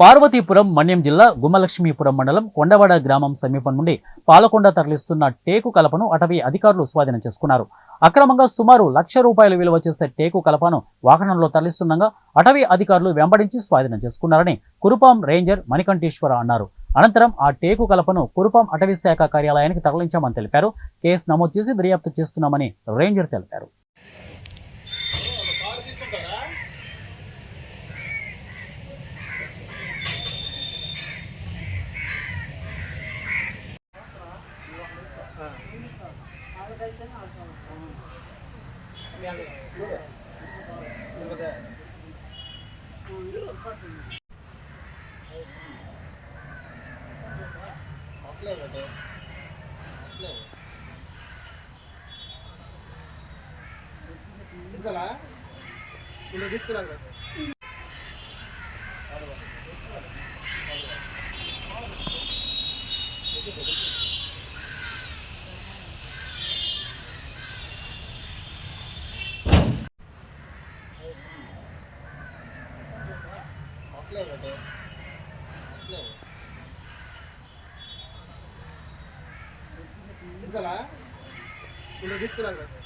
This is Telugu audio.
పార్వతీపురం మన్యం జిల్లా గుమ్మలక్ష్మీపురం మండలం కొండవాడ గ్రామం సమీపం నుండి పాలకొండ తరలిస్తున్న టేకు కలపను అటవీ అధికారులు స్వాధీనం చేసుకున్నారు. అక్రమంగా సుమారు ₹1,00,000 విలువ చేసే టేకు కలపను వాహనంలో తరలిస్తుండగా అటవీ అధికారులు వెంబడించి స్వాధీనం చేసుకున్నారని కురుపాం రేంజర్ మణికంఠేశ్వర అన్నారు. అనంతరం ఆ టేకు కలపను కురుపాం అటవీ శాఖ కార్యాలయానికి తరలించామని తెలిపారు. కేసు నమోదు చేసి దర్యాప్తు చేస్తున్నామని రేంజర్ తెలిపారు. తీసుకురా